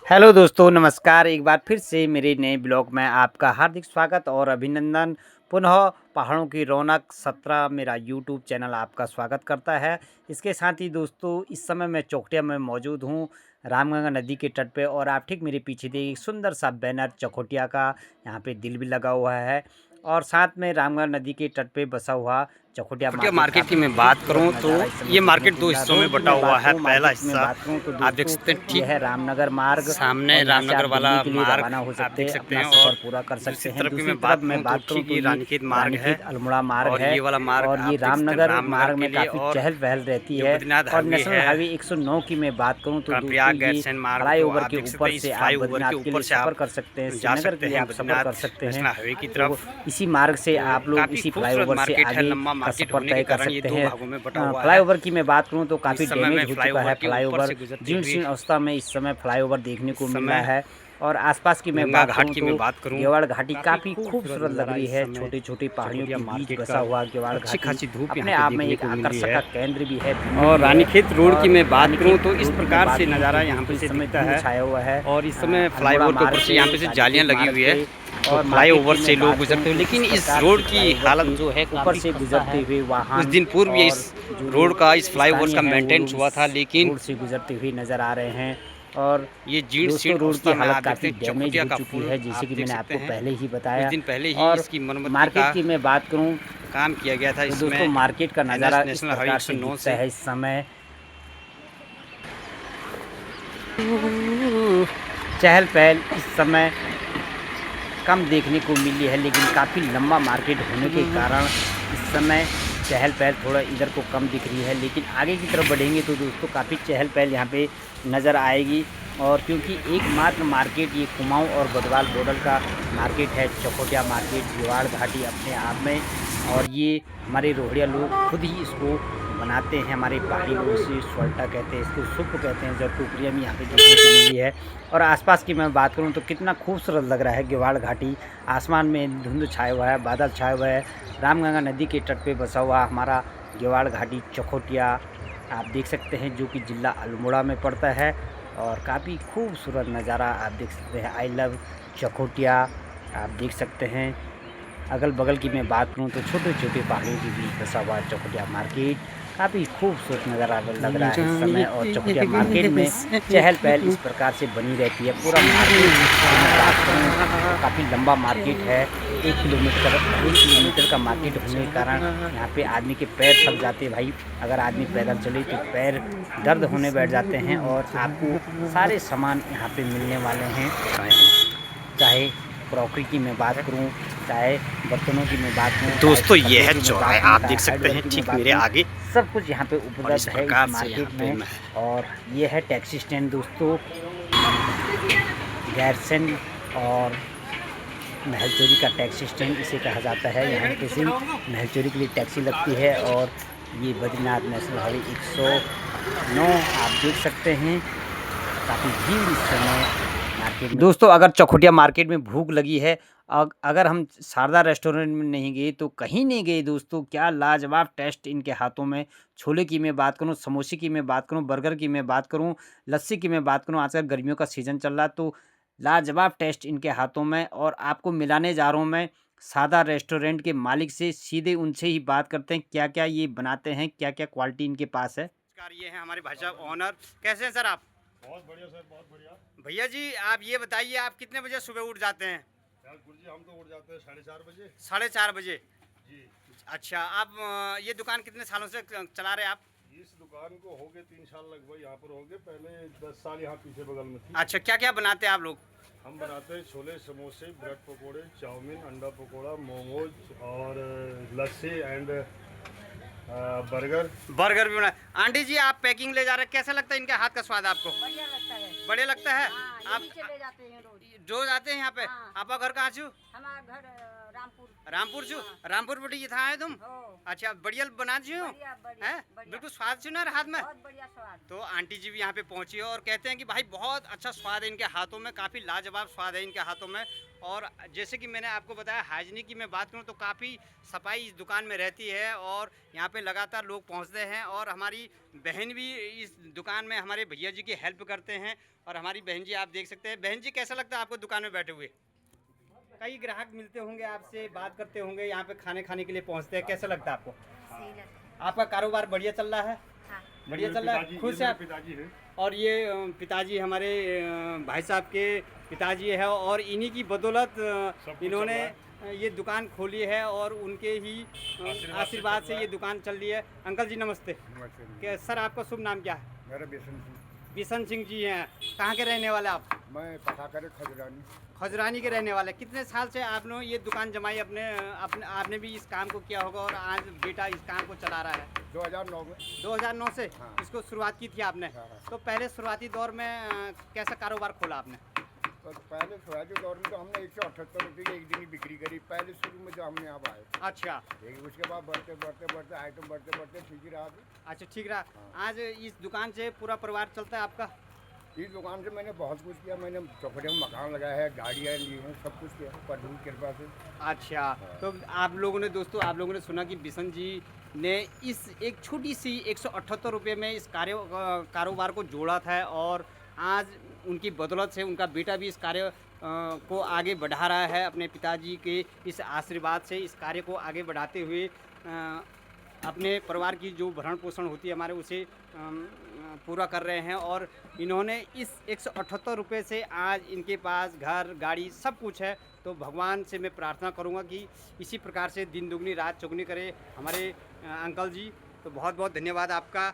Hello दोस्तों, नमस्कार। एक बार फिर से मेरे नए ब्लॉग में आपका हार्दिक स्वागत और अभिनंदन। पुनः पहाड़ों की रौनक 17 मेरा यूट्यूब चैनल आपका स्वागत करता है। इसके साथ ही दोस्तों, इस समय मैं चौखटिया में मौजूद हूँ, रामगंगा नदी के तट पे। और आप ठीक मेरे पीछे देखिए, सुंदर सा बैनर चौखटिया का, यहाँ पे दिल भी लगा हुआ है। और साथ में रामगंगा नदी के तट पे बसा हुआ चौखटिया चौखटिया मार्केट मार्केट की मैं बात करूं तो ये मार्केट दो हिस्सों में बटा हुआ है। पहला हिस्सा तो आप देख दोस्तों, सकते हैं, यह ठीक है रामनगर मार्ग। सामने और यहाँ से आप रामनगर वाला दिल्ली के लिए मार्ग रवाना हो आप सकते देख हैं, सकते अपना हैं। सफ़र और पूरा कर सकते दूसरी हैं। तरफ की दूसरी मैं तरफ बात मैं करूं तो बात करूँ ठीक तो ही ये रानीखेत मार्ग है। रानीखेत अल्मोड़ा मार्ग और है। ये वाला मार्ग और आप ये देख सकते हैं रामनगर रामनगर मार्ग के में लिए। काफ़ी और चहल पहल रहती जो है। बद्रीनाथ और हाईवे नेशनल है, हाईवे 109 की मैं बात करूँ तो दोस्तों, कर्णप्रयाग ये गैरसैंण मार्ग, तो फ्लाईओवर आप के देख सकते ऊपर हैं इस से आप फ्लाईओवर के बद्रीनाथ के ऊपर लिए से सफ़र आप कर सकते हैं, जा श्रीनगर सकते के लिए हैं आप सफ़र कर बद्रीनाथ सकते हैं। नेशनल हाईवे की तो तरफ। इसी मार्ग से तो आप लोग काफ़ी इसी खूबसूरत फ्लाईओवर से मार्केट है, आगे लंबा का मार्केट सफ़र होने तय के कर कारण ये सकते दो हैं। भागों में बटा हुआ है। फ्लाईओवर की मैं बात करूं तो तो काफ़ी इस समय मैं डैमेज हो चुका है फ्लाईओवर के ऊपर फ्लाईओवर। से गुजरते जीर्ण हुए शीर्ण अवस्था में इस समय फ्लाईओवर देखने इस को मिल रहा समय है। और आसपास की मैं गंगा बात घाट करूं की तो मैं बात करूं, गेवाड़ घाटी काफ़ी काफ़ी खूबसूरत खूबसूरत लग नज़ारा रही इस है। समय छोटी छोटी पहाड़ियों चौखटिया के बीच मार्केट बसा का। हुआ गेवाड़ अच्छी घाटी खासी धूप अपने यहाँ पे आप में देखने एक को मिल रही आकर्षक है। का केंद्र भी है, बिंदु और भी है। रानीखेत रोड की और मैं बात करूं रानीखेत तो इस रोड की मैं प्रकार बात से करूं नज़ारा तो यहाँ पे दोस्तों, इस से समय दिखता धुंध है। छाया हुआ है और इस समय अल्मोड़ा फ्लाईओवर के मार्ग ऊपर से पे, यहाँ पे से जालियाँ रानीखेत लगी मार्ग हुई है। पे। तो और मार्केट फ्लाईओवर की से मैं लोग बात करूं गुजरते हो, तो इस लेकिन इस प्रकार रोड से की फ्लाईओवर हालत के जो है ऊपर काफ़ी से खस्ता गुजरते है। हुए कुछ वाहन दिन पूर्व ये और इस जो रोड का, इस फ्लाईओवर स्थानीय का हैं वो मेंटेनेंस लोग इस हुआ था, लेकिन रोड से गुजरते हुए नज़र आ रहे हैं। और ये जीर्ण दोस्तों, शीर्ण रोड की अवस्था में हालत आप देखते काफ़ी हैं। डैमेज चौखटिया हो का चुकी पुल है, जैसे आप कि देख मैंने सकते आपको हैं, पहले ही कुछ बताया। दिन पहले ही और इसकी मरम्मती मार्केट का की मैं बात करूं काम किया गया था। तो इसमें दोस्तों, मार्केट का एनएच नज़ारा इस नेशनल हाईवे प्रकार से 109 दिखता से है इस समय। चहल पहल इस समय कम देखने को मिली है, लेकिन काफ़ी लंबा मार्केट होने के कारण इस समय चहल पहल थोड़ा इधर को कम दिख रही है। लेकिन आगे की तरफ बढ़ेंगे तो दोस्तों, काफ़ी चहल पहल यहाँ पे नज़र आएगी। और क्योंकि एकमात्र मार्केट ये कुमाऊं और गढ़वाल बॉर्डर का मार्केट है, चौखटिया मार्केट, गेवाड़ घाटी अपने आप में। और ये हमारे रोहड़िया लोग खुद ही इसको बनाते हैं। हमारे पहाड़ी लोग इसे सोल्टा कहते हैं, इसको सुप कहते हैं। जो टोकरियाँ भी यहाँ पे देखने को मिली है। और आसपास की मैं बात करूँ तो कितना खूबसूरत लग रहा है गेवाड़ घाटी। आसमान में धुंध छाया हुआ है, बादल छाए हुए है। रामगंगा नदी के तट पे बसा हुआ हमारा गेवाड़ घाटी चौखटिया आप देख सकते हैं, जो कि जिला अल्मोड़ा में पड़ता है। और काफ़ी खूबसूरत नज़ारा आप देख सकते हैं। आई लव चौखटिया आप देख सकते हैं। अगल बगल की मैं बात करूं तो छोटे छोटे पहाड़ियों के बीच बसा हुआ चौखटिया मार्केट काफ़ी खूबसूरत नज़ारा लग रहा है इस समय। और चौखटिया मार्केट में चहल पहल इस प्रकार से बनी रहती है। पूरा मार्केट की मैं बात करूँ तो काफ़ी लंबा मार्केट है। 1 किलोमीटर का मार्केट होने के कारण यहाँ पे आदमी के पैर थक जाते हैं भाई। अगर आदमी पैदल चले तो पैर दर्द होने बैठ जाते हैं। और आपको सारे सामान यहाँ पे मिलने वाले हैं, चाहे क्रॉकरी की मैं बात करूं, चाहे बर्तनों की मैं बात करूं, दोस्तों चाहे ये कपड़ों है की मैं बात चौराहे, करूं, आप चाहे देख सकते हार्डवेयर हैं की मैं ठीक बात मेरे करूं, आगे। सब कुछ यहाँ पे और इस उपलब्ध है इस प्रकार से यहाँ मार्केट पे में। मैं और ये है टैक्सी स्टैंड दोस्तों, गैरसैंण और महलचोरी का टैक्सी स्टैंड इसे कहा जाता है। यहाँ पे से महलचोरी के लिए टैक्सी लगती है। और ये बद्रीनाथ नेशनल हाईवे 109 आप देख सकते हैं। काफ़ी भीड़ इस समय मार्केट में। दोस्तों, अगर चौखटिया मार्केट में भूख लगी है, अगर हम शारदा रेस्टोरेंट में नहीं गए तो कहीं नहीं गए दोस्तों। क्या लाजवाब टेस्ट इनके हाथों में। छोले की मैं बात करूं, समोसे की मैं बात करूं, बर्गर की मैं बात करूं, लस्सी की मैं बात करूं। आजकल गर्मियों का सीज़न चल रहा है तो लाजवाब टेस्ट इनके हाथों में। और आपको मिलाने जा रहा हूं मैं सादा रेस्टोरेंट के मालिक से। सीधे उनसे ही बात करते हैं क्या क्या ये बनाते हैं, क्या क्या क्वालिटी इनके पास है। ये है हमारे भाई साहब ऑनर। कैसे हैं सर आप? बहुत बढ़िया सर, बहुत बढ़िया। भैया जी आप ये बताइए, आप कितने बजे सुबह उठ जाते हैं? यार गुरुजी, हम तो उठ जाते हैं 4:30 बजे। 4:30 बजे? जी। अच्छा, आप ये दुकान कितने सालों से चला रहे हैं आप? इस दुकान को हो गए 3 साल लगभग यहाँ पर हो गए। पहले 10 साल यहाँ पीछे बगल में थी। अच्छा, क्या क्या बनाते हैं आप लोग? हम बनाते हैं छोले, समोसे, ब्रेड पकोड़े, चाउमीन, अंडा पकोड़ा, मोमोज और लस्सी एंड बर्गर। बर्गर भी बना। आंटी जी आप पैकिंग ले जा रहे हैं, कैसा लगता है इनके हाथ का स्वाद आपको? बढ़िया लगता है। बढ़िया लगता है। हाँ, आप यहीं चले जाते हैं रोज। रोज आते हैं यहाँ पे? हाँ। आपका घर कहाँ छू? हमारा घर रामपुर। रामपुर से रामपुर बड़ी था आए तुम? हो, अच्छा, बढ़िया बना जी हो बढ़िया बढ़िया हैं? बढ़िया, बिल्कुल स्वाद सुना हाथ में। बहुत बढ़िया स्वाद। तो आंटी जी भी यहाँ पे पहुंची है और कहते हैं कि भाई बहुत अच्छा स्वाद है इनके हाथों में, काफ़ी लाजवाब स्वाद है इनके हाथों में। और जैसे कि मैंने आपको बताया, हाइजीनिक की मैं बात करूँ तो काफ़ी सफाई इस दुकान में रहती है और यहाँ पे लगातार लोग पहुँचते हैं। और हमारी बहन भी इस दुकान में हमारे भैया जी की हेल्प करते हैं। और हमारी बहन जी आप देख सकते हैं। बहन जी, कैसा लगता है आपको दुकान में बैठे हुए? कई ग्राहक मिलते होंगे आपसे, बात करते होंगे, यहाँ पे खाने के लिए पहुँचते हैं, कैसा लगता है आपको? सही लगता है। आपका कारोबार बढ़िया चल रहा है? हाँ, बढ़िया चल रहा है, खुश है आप? पिताजी है। और ये पिताजी हमारे भाई साहब के पिताजी है और इन्हीं की बदौलत कुछ इन्होंने चल ये दुकान खोली है और उनके ही आशीर्वाद से ये दुकान चल रही है। अंकल जी नमस्ते। क्या सर, आपका शुभ नाम क्या है? मेरा बेसन सिंह, बिशन सिंह जी हैं। कहाँ के रहने वाले आप? मैं पता करे खजरानी। खजरानी के रहने वाले। कितने साल से आपने ये दुकान जमाई? आपने भी इस काम को किया होगा और आज बेटा इस काम को चला रहा है। 2009 में। 2009 से हाँ। इसको शुरुआत की थी आपने? हाँ। तो पहले शुरुआती दौर में कैसा कारोबार खोला आपने? तो पहले शुरुआती दौर में तो हमने 178 रुपये की एक दिन की बिक्री करी, पहले शुरू में जो हमने यहाँ आए। अच्छा लेकिन उसके बाद बढ़ते बढ़ते बढ़ते आइटम बढ़ते बढ़ते ठीक ही रहा। अच्छा, ठीक रहा। आज इस दुकान से पूरा परिवार चलता है आपका? इस दुकान से मैंने बहुत कुछ किया। मैंने चौखटे में मकान लगाया है, गाड़ियाँ ली हैं, सब कुछ किया प्रभु की कृपा से। अच्छा, तो आप लोगों ने दोस्तों, आप लोगों ने सुना कि बिशन जी ने इस एक छोटी सी 178 रुपये में इस कारोबार को जोड़ा था और आज उनकी बदौलत से उनका बेटा भी इस कार्य को आगे बढ़ा रहा है। अपने पिताजी के इस आशीर्वाद से इस कार्य को आगे बढ़ाते हुए अपने परिवार की जो भरण पोषण होती है हमारे, उसे पूरा कर रहे हैं। और इन्होंने इस 178 रुपये से आज इनके पास घर, गाड़ी, सब कुछ है। तो भगवान से मैं प्रार्थना करूंगा कि इसी प्रकार से दिन दुगनी रात चौगुनी करे हमारे अंकल जी। तो बहुत बहुत धन्यवाद आपका।